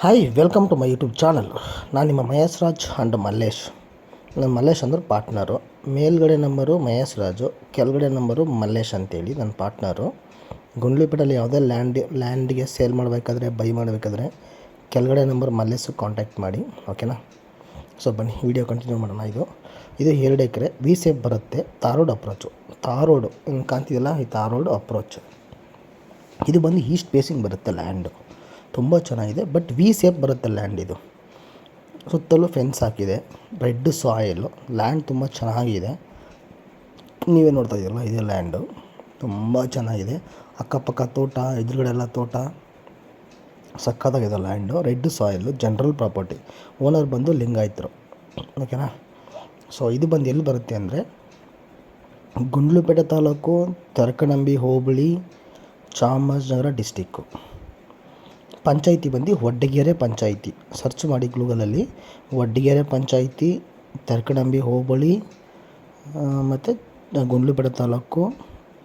Hi welcome to my YouTube channel. ನಾನು ನಿಮ್ಮ Mahesh Raj and Mallesh. ನಾನು ಮಲ್ಲೇಶ್ ಅಂದ್ರೆ ಪಾರ್ಟ್ನರು. ಮೇಲ್ಗಡೆ ನಂಬರು ಮಹೇಶ್ ರಾಜು, ಕೆಳಗಡೆ ನಂಬರು ಮಲ್ಲೇಶ್ ಅಂತೇಳಿ ನನ್ನ ಪಾರ್ಟ್ನರು. ಗುಂಡ್ಲುಪೇಟೆಯಲ್ಲಿ ಯಾವುದೇ ಲ್ಯಾಂಡಿಗೆ ಸೇಲ್ ಮಾಡಬೇಕಾದ್ರೆ ಬೈ ಮಾಡಬೇಕಾದ್ರೆ ಕೆಳಗಡೆ ನಂಬರ್ ಮಲ್ಲೇಶು ಕಾಂಟ್ಯಾಕ್ಟ್ ಮಾಡಿ, ಓಕೆನಾ. ಸೊ ಬನ್ನಿ ವಿಡಿಯೋ ಕಂಟಿನ್ಯೂ ಮಾಡೋಣ. ಇದು 2 ಎಕರೆ ವಿ ಸೇಪ್ ಬರುತ್ತೆ. ತಾರೋಡ್ ಅಪ್ರೋಚು, ತಾರೋಡು ಹಿಂಗೆ ಕಾಣ್ತಿದೆಯಲ್ಲ, ಈ ತಾರೋಡು ಅಪ್ರೋಚ್. ಇದು ಬಂದು ಈಸ್ಟ್ ಫೇಸಿಂಗ್ ಬರುತ್ತೆ ಲ್ಯಾಂಡು. ತುಂಬ ಚೆನ್ನಾಗಿದೆ, ಬಟ್ ವಿ ಸೇಪ್ ಬರುತ್ತೆ ಲ್ಯಾಂಡ್. ಇದು ಸುತ್ತಲೂ ಫೆನ್ಸ್ ಹಾಕಿದೆ, ರೆಡ್ ಸಾಯಿಲು. ಲ್ಯಾಂಡ್ ತುಂಬ ಚೆನ್ನಾಗಿದೆ. ನೀವೇ ನೋಡ್ತಾ ಇದ್ದೀರಲ್ಲ, ಇದೇ ಲ್ಯಾಂಡು ತುಂಬ ಚೆನ್ನಾಗಿದೆ. ಅಕ್ಕಪಕ್ಕ ತೋಟ, ಎದುರುಗಡೆ ಎಲ್ಲ ತೋಟ, ಸಕ್ಕತ್ತಾಗಿದೆ land. Red soil, general property. Owner ಬಂದು ಲಿಂಗಾಯತರು, ಓಕೆನಾ. ಸೊ ಇದು ಬಂದು ಎಲ್ಲಿ ಬರುತ್ತೆ ಅಂದರೆ ಗುಂಡ್ಲುಪೇಟೆ ತಾಲೂಕು, ತರಕನಂಬಿ ಹೋಬಳಿ, ಚಾಮರಾಜನಗರ ಡಿಸ್ಟಿಕ್ಕು. ಪಂಚಾಯಿತಿ ಬಂದು ವಡ್ಡಿಗೆರೆ ಪಂಚಾಯಿತಿ. ಸರ್ಚ್ ಮಾಡಿ ಗೂಗಲಲ್ಲಿ, ವಡ್ಡಿಗೆರೆ ಪಂಚಾಯಿತಿ, ತರಕನಂಬಿ ಹೋಬಳಿ ಮತ್ತು ಗುಂಡ್ಲುಪೇಟೆ ತಾಲೂಕು,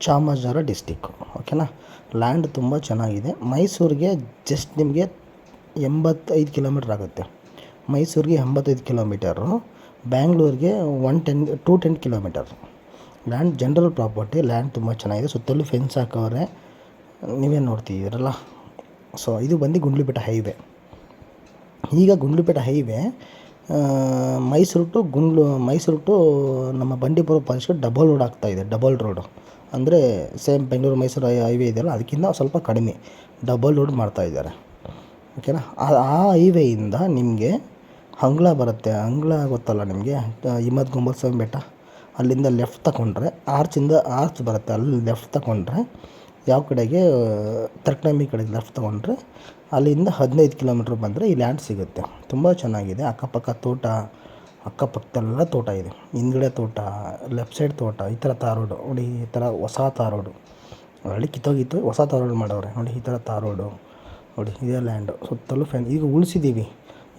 ಚಾಮರಾಜನಗರ ಡಿಸ್ಟಿಕ್ಕು, ಓಕೆನಾ. ಲ್ಯಾಂಡ್ ತುಂಬ ಚೆನ್ನಾಗಿದೆ. ಮೈಸೂರಿಗೆ ಜಸ್ಟ್ ನಿಮಗೆ 85 ಕಿಲೋಮೀಟ್ರ್ ಆಗುತ್ತೆ. ಮೈಸೂರಿಗೆ 85 ಕಿಲೋಮೀಟರು, ಬ್ಯಾಂಗ್ಳೂರಿಗೆ 210 kilometre. Land general property. Land ತುಂಬ ಚೆನ್ನಾಗಿದೆ. ಸುತ್ತಲೂ ಫೆನ್ಸ್ ಹಾಕವ್ರೆ, ನೀವೇ ನೋಡ್ತಿದ್ದೀರಲ್ಲ. ಸೊ ಇದು ಬಂದು ಗುಂಡ್ಲುಪೇಟೆ ಹೈವೇ. ಈಗ ಗುಂಡ್ಲುಪೇಟೆ ಹೈವೇ ಮೈಸೂರು ಟು ನಮ್ಮ ಬಂಡೀಪುರ ಪಾಲಿಸ್ಗೆ ಡಬಲ್ ರೋಡ್ ಆಗ್ತಾಯಿದೆ. ಡಬಲ್ ರೋಡು ಅಂದರೆ ಸೇಮ್ ಬೆಂಗಳೂರು ಮೈಸೂರು ಹೈವೇ ಇದೆಯಲ್ಲ, ಅದಕ್ಕಿಂತ ಸ್ವಲ್ಪ ಕಡಿಮೆ ಡಬಲ್ ರೋಡ್ ಮಾಡ್ತಾಯಿದ್ದಾರೆ, ಓಕೆನಾ. ಆ ಹೈವೇಯಿಂದ ನಿಮಗೆ ಅಂಗ್ಳ ಬರುತ್ತೆ. ಅಂಗ್ಳ ಗೊತ್ತಲ್ಲ ನಿಮಗೆ, ಹಿಮತ್ ಗೊಂಬಲ್ ಸ್ವಾಮಿ ಬೆಟ್ಟ. ಅಲ್ಲಿಂದ ಲೆಫ್ಟ್ ತಗೊಂಡ್ರೆ ಆರ್ಚ್ ಬರುತ್ತೆ, ಅಲ್ಲಿ ಲೆಫ್ಟ್ ತಗೊಂಡ್ರೆ ಯಾವ ಕಡೆಗೆ, ತರಕನಂಬಿ ಕಡೆಗೆ ಲೆಫ್ಟ್ ತೊಗೊಂಡ್ರೆ ಅಲ್ಲಿಂದ 15 ಕಿಲೋಮೀಟ್ರ್ ಬಂದರೆ ಈ ಲ್ಯಾಂಡ್ ಸಿಗುತ್ತೆ. ತುಂಬ ಚೆನ್ನಾಗಿದೆ. ಅಕ್ಕಪಕ್ಕ ತೋಟ, ಅಕ್ಕಪಕ್ಕದೆಲ್ಲ ತೋಟ ಇದೆ. ಹಿಂದ್ಗಡೆ ತೋಟ, ಲೆಫ್ಟ್ ಸೈಡ್ ತೋಟ. ಈ ಥರ ತಾರೋಡು ನೋಡಿ, ಈ ಥರ ಹೊಸ ತಾರೋಡು. ಹಳ್ಳಿ ಕಿತ್ತೋಗಿತ್ತು, ಹೊಸ ತಾರೋಡು ಮಾಡವ್ರೆ ನೋಡಿ. ಈ ಥರ ತಾರೋಡು ನೋಡಿ, ಇದೇ ಲ್ಯಾಂಡು. ಸುತ್ತಲೂ ಈಗ ಉಳಿಸಿದ್ದೀವಿ.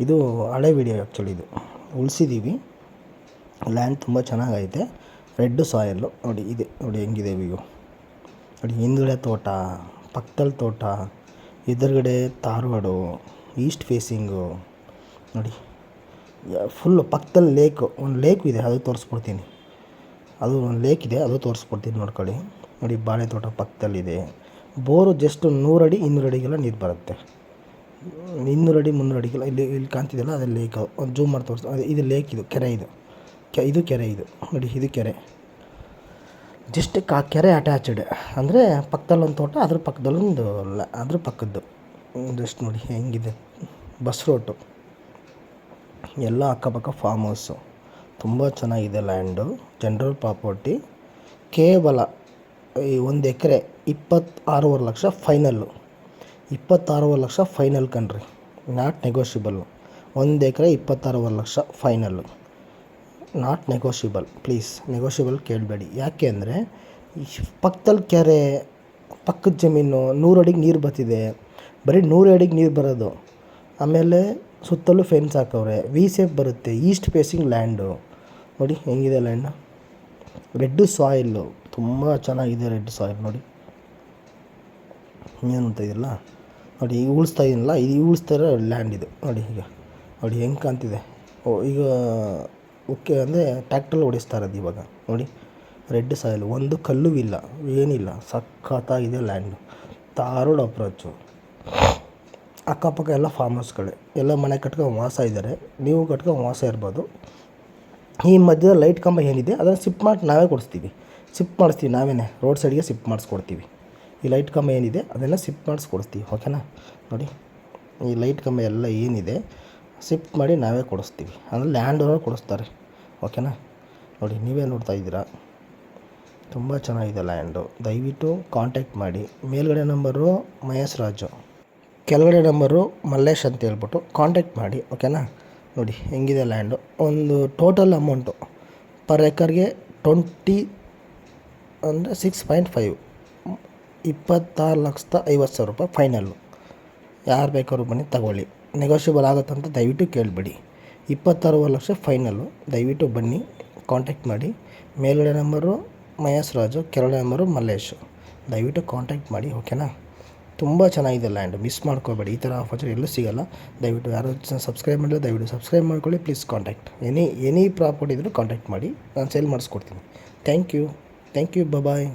ಇದು ಹಳೆ ವಿಡಿಯೋ ಆ್ಯಕ್ಚುಲಿ. ಇದು ಉಳಿಸಿದ್ದೀವಿ. ಲ್ಯಾಂಡ್ ತುಂಬ ಚೆನ್ನಾಗೈತೆ. ರೆಡ್ ಸಾಯಲ್ಲು ನೋಡಿ, ಇದೆ ನೋಡಿ ಹೆಂಗಿದೆ ವ್ಯೂ ನೋಡಿ. ಹಿಂದ್ಗಡೆ ತೋಟ, ಪಕ್ಕದಲ್ಲಿ ತೋಟ, ಎದುರುಗಡೆ ತಾರವಾಡು, ಈಸ್ಟ್ ಫೇಸಿಂಗು ನೋಡಿ. ಫುಲ್ಲು ಪಕ್ಕದಲ್ಲಿ ಲೇಕು, ಒಂದು ಲೇಕು ಇದೆ, ಅದು ತೋರಿಸ್ಕೊಡ್ತೀನಿ. ಅದು ಒಂದು ಲೇಕ್ ಇದೆ, ಅದು ತೋರಿಸ್ಕೊಡ್ತೀನಿ ನೋಡ್ಕೊಳ್ಳಿ. ನೋಡಿ ಬಾಳೆ ತೋಟ ಪಕ್ಕದಲ್ಲಿದೆ. ಬೋರು ಜಸ್ಟ್ 100 ಅಡಿ 200 ಅಡಿಗೆಲ್ಲ ನೀರು ಬರುತ್ತೆ. 200 ಅಡಿ 300 ಅಡಿಗೆಲ್ಲ ಇಲ್ಲಿ ಕಾಣ್ತಿದೆಯಲ್ಲ, ಅದು ಲೇಕ್. ಒಂದು ಜೂಮ್ ಮಾಡಿ ತೋರಿಸ್ತು. ಇದು ಲೇಕ್, ಇದು ಕೆರೆ. ಇದು ಕೆರೆ. ಇದು ನೋಡಿ, ಇದು ಕೆರೆ. ಜಸ್ಟ್ ಕೆರೆ ಅಟ್ಯಾಚ್ಡ್ ಅಂದರೆ ಪಕ್ಕದಲ್ಲೊಂದು ತೋಟ, ಅದ್ರ ಪಕ್ಕದಲ್ಲೊಂದು ಅದ್ರ ಪಕ್ಕದ್ದು. ಜಸ್ಟ್ ನೋಡಿ ಹೆಂಗಿದೆ. ಬಸ್ ರೋಟು ಎಲ್ಲ ಅಕ್ಕಪಕ್ಕ ಫಾರ್ಮ್ ಹೌಸು. ತುಂಬ ಚೆನ್ನಾಗಿದೆ ಲ್ಯಾಂಡು. General property. ಕೇವಲ ಈ 1 acre 26.5 lakh final. 26.5 lakh final ಕಣ್ರಿ, not negotiable. 1 acre 26.5 lakh final, not negotiable. Please negotiable ಕೇಳಬೇಡಿ. ಯಾಕೆ ಅಂದರೆ ಪಕ್ಕದಲ್ಲಿ ಕೆರೆ, ಪಕ್ಕದ ಜಮೀನು, 100 ಅಡಿಗೆ ನೀರು ಬರ್ತಿದೆ. ಬರೀ 100 ಅಡಿಗೆ ನೀರು ಬರೋದು. ಆಮೇಲೆ ಸುತ್ತಲೂ ಫೆನ್ಸ್ ಹಾಕವ್ರೆ. ವಿ ಸೇಪ್ ಬರುತ್ತೆ. ಈಸ್ಟ್ ಫೇಸಿಂಗ್ ಲ್ಯಾಂಡು ನೋಡಿ ಹೆಂಗಿದೆ ಲ್ಯಾಂಡು. ರೆಡ್ ಸಾಯಿಲ್ಲು ತುಂಬ ಚೆನ್ನಾಗಿದೆ. ರೆಡ್ ಸಾಯಿಲ್ ನೋಡಿ, ಏನು ಅಂತ ಇದಿಲ್ಲ ನೋಡಿ. ಈಗ ಉಳಿಸ್ತಾ ಇದೀನಲ್ಲ, ಇದು ಉಳಿಸ್ತಾ ಇರೋ ಲ್ಯಾಂಡ್ ಇದು ನೋಡಿ. ಈಗ ನೋಡಿ ಹೆಂಗೆ ಕಾಣ್ತಿದೆ. ಈಗ ಓಕೆ ಅಂದರೆ ಟ್ಯಾಕ್ಟ್ರಲ್ಲಿ ಹೊಡಿಸ್ತಾ ಇರೋದು ಇವಾಗ ನೋಡಿ. ರೆಡ್ ಸಾಯಿಲ್, ಒಂದು ಕಲ್ಲೂ ಇಲ್ಲ, ಏನಿಲ್ಲ. ಸಖತ್ತಾಗಿದೆ ಲ್ಯಾಂಡು. ತಾರೋಡ್ ಅಪ್ರೋಚು. ಅಕ್ಕಪಕ್ಕ ಎಲ್ಲ ಫಾರ್ಮ್ ಹೌಸ್ಗಳೇ, ಎಲ್ಲ ಮನೆ ಕಟ್ಕೊಂಡು ವಾಸ ಇದ್ದಾರೆ. ನೀವು ಕಟ್ಕೊಂಡು ವಾಸ ಇರ್ಬೋದು. ಈ ಮಧ್ಯದ ಲೈಟ್ ಕಂಬ ಏನಿದೆ ಅದನ್ನು ಶಿಫ್ಟ್ ಮಾಡಿ ನಾವೇ ಮಾಡಿಸ್ತೀವಿ ನಾವೇ. ರೋಡ್ ಸೈಡ್ಗೆ ಶಿಫ್ಟ್ ಮಾಡಿಸ್ಕೊಡ್ತೀವಿ. ಈ ಲೈಟ್ ಕಂಬ ಏನಿದೆ ಅದೆಲ್ಲ ಶಿಫ್ಟ್ ಮಾಡಿಸ್ಕೊಡ್ತೀವಿ, ಓಕೆನಾ. ನೋಡಿ ಈ ಲೈಟ್ ಕಂಬ ಎಲ್ಲ ಏನಿದೆ ಶಿಫ್ಟ್ ಮಾಡಿ ನಾವೇ ಕೊಡಿಸ್ತೀವಿ. ಅಂದರೆ ಲ್ಯಾಂಡ್ ಓನರ್ ಕೊಡಿಸ್ತಾರೆ, ಓಕೆನಾ. ನೋಡಿ ನೀವೇ ನೋಡ್ತಾ ಇದ್ದೀರಾ, ತುಂಬ ಚೆನ್ನಾಗಿದೆ ಲ್ಯಾಂಡು. ದಯವಿಟ್ಟು ಕಾಂಟ್ಯಾಕ್ಟ್ ಮಾಡಿ. ಮೇಲ್ಗಡೆ ನಂಬರು ಮಹೇಶ್ ರಾಜು, ಕೆಳಗಡೆ ನಂಬರು ಮಲ್ಲೇಶ್ ಅಂತ ಹೇಳ್ಬಿಟ್ಟು ಕಾಂಟ್ಯಾಕ್ಟ್ ಮಾಡಿ, ಓಕೆನಾ. ನೋಡಿ ಹೆಂಗಿದೆ ಲ್ಯಾಂಡು. ಒಂದು ಟೋಟಲ್ ಅಮೌಂಟು ಪರ್ ಎಕರ್ಗೆ 20 ಅಂದರೆ 6.5 26,50,000 ರೂಪಾಯಿ ಫೈನಲ್ಲು. ಯಾರು ಬೇಕಾದ್ರೂ ಬನ್ನಿ ತಗೊಳ್ಳಿ. ನೆಗೋಷಿಯಬಲ್ ಆಗುತ್ತಂತ ದಯವಿಟ್ಟು ಕೇಳಬೇಡಿ. 26 ಲಕ್ಷ ಫೈನಲ್ಲು. ದಯವಿಟ್ಟು ಬನ್ನಿ, ಕಾಂಟ್ಯಾಕ್ಟ್ ಮಾಡಿ. ಮೇಲ್ಗಡೆ ನಂಬರು ಮಹೇಶ್ ರಾಜು, ಕೆಳಗಡೆ ನಂಬರು ಮಲ್ಲೇಶು. ದಯವಿಟ್ಟು ಕಾಂಟ್ಯಾಕ್ಟ್ ಮಾಡಿ, ಓಕೆನಾ. ತುಂಬ ಚೆನ್ನಾಗಿದೆ ಲ್ಯಾಂಡ್, ಮಿಸ್ ಮಾಡ್ಕೋಬೇಡಿ. ಈ ಥರ ಆಫರ್ಸ್ ಎಲ್ಲೂ ಸಿಗೋಲ್ಲ. ದಯವಿಟ್ಟು ಯಾರು ಸಬ್ಸ್ಕ್ರೈಬ್ ಮಾಡಿಲ್ಲ ದಯವಿಟ್ಟು ಸಬ್ಸ್ಕ್ರೈಬ್ ಮಾಡ್ಕೊಳ್ಳಿ. ಪ್ಲೀಸ್ ಕಾಂಟ್ಯಾಕ್ಟ್ ಎನಿ ಪ್ರಾಪರ್ಟಿ ಇದ್ದರೂ ಕಾಂಟ್ಯಾಕ್ಟ್ ಮಾಡಿ, ನಾನು ಸೇಲ್ ಮಾಡಿಸ್ಕೊಡ್ತೀನಿ. Thank you bye.